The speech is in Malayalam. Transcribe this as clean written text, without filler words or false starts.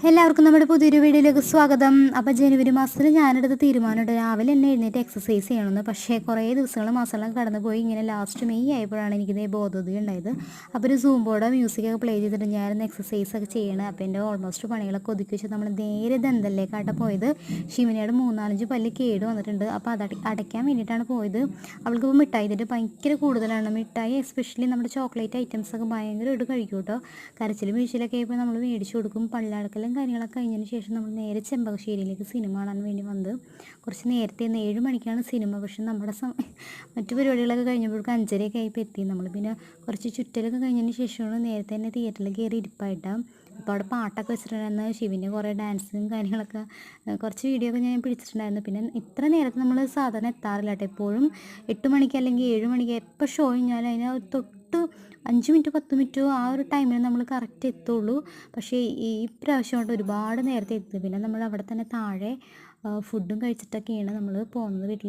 എല്ലാവർക്കും നമ്മുടെ പുതിയൊരു വീഡിയോയിലേക്ക് സ്വാഗതം. അപ്പോൾ ജനുവരി മാസത്തിൽ ഞാനെടുത്ത തീരുമാനമുണ്ട് രാവിലെ തന്നെ എഴുന്നേറ്റ് എക്സസൈസ് ചെയ്യണമെന്ന്. പക്ഷേ കുറേ ദിവസങ്ങൾ മാസമെല്ലാം കടന്നു പോയി. ഇങ്ങനെ ലാസ്റ്റ് മെയ് ആയപ്പോഴാണ് എനിക്കിത് ബോധോദയം ഉണ്ടായത്. അപ്പോൾ ഒരു സൂംബോടെ മ്യൂസിക്കൊക്കെ പ്ലേ ചെയ്തിട്ട് ഞാനിന്ന് എക്സസൈസ് ഒക്കെ ചെയ്യണം. അപ്പോൾ എൻ്റെ ഓൾമോസ്റ്റ് പണികളൊക്കെ ഒതുക്കി വെച്ച് നമ്മൾ നേരെ ദന്തലിലേക്കാട്ട് പോയത്. ശിവനയുടെ 3-4 പല്ല് കേട് വന്നിട്ടുണ്ട്. അപ്പോൾ അത് അടയ്ക്കാൻ വേണ്ടിയിട്ടാണ് പോയത്. അവൾക്കിപ്പോൾ മിഠായി ഇതിട്ട് ഭയങ്കര കൂടുതലാണ്. മിഠായി എസ്പെഷ്യലി നമ്മുടെ ചോക്ലേറ്റ് ഐറ്റംസൊക്കെ ഭയങ്കരമായിട്ട് കഴിക്കും കേട്ടോ. കരച്ചിലും വീഴ്ചയിലൊക്കെ ആയപ്പോൾ നമ്മൾ മേടിച്ചു കൊടുക്കും. പല്ലടക്കലും കാര്യങ്ങളൊക്കെ കഴിഞ്ഞതിന് ശേഷം നമ്മൾ നേരെ ചെമ്പകശ്ശേരിയിലേക്ക് സിനിമ കാണാൻ വേണ്ടി വന്നത്. കുറച്ച് നേരത്തെ 7 മണിക്കാണ് സിനിമ. പക്ഷെ നമ്മുടെ മറ്റു പരിപാടികളൊക്കെ കഴിഞ്ഞപ്പോഴേക്കും 5:30 ആയപ്പോൾ എത്തി. നമ്മൾ പിന്നെ കുറച്ച് ചുറ്റലൊക്കെ കഴിഞ്ഞതിന് ശേഷമാണ് നേരത്തെ തന്നെ തിയേറ്ററിൽ കയറി ഇരിപ്പായിട്ടാണ്. അപ്പോൾ അവിടെ പാട്ടൊക്കെ വെച്ചിട്ടുണ്ടായിരുന്നു. ശിവൻ്റെ കുറേ ഡാൻസും കാര്യങ്ങളൊക്കെ കുറച്ച് വീഡിയോ ഒക്കെ ഞാൻ പിടിച്ചിട്ടുണ്ടായിരുന്നു. പിന്നെ ഇത്ര നേരത്തെ നമ്മൾ സാധാരണ എത്താറില്ല കേട്ടോ. എപ്പോഴും 8 മണിക്ക് അല്ലെങ്കിൽ 7 മണിക്ക് എപ്പോൾ ഷോ കഴിഞ്ഞാലും അതിന് തൊട്ട് 5 മിനിറ്റ് 10 മിനിറ്റ് ആ ഒരു ടൈമിൽ നമ്മൾ കറക്റ്റ് എത്തുള്ളൂ. പക്ഷേ ഈ പ്രാവശ്യം കൊണ്ട് ഒരുപാട് നേരത്തെ എത്തി. പിന്നെ നമ്മൾ അവിടെ തന്നെ താഴെ ഫുഡും കഴിച്ചിട്ടൊക്കെയാണ് നമ്മൾ പോകുന്നത് വീട്ടിലേക്ക്.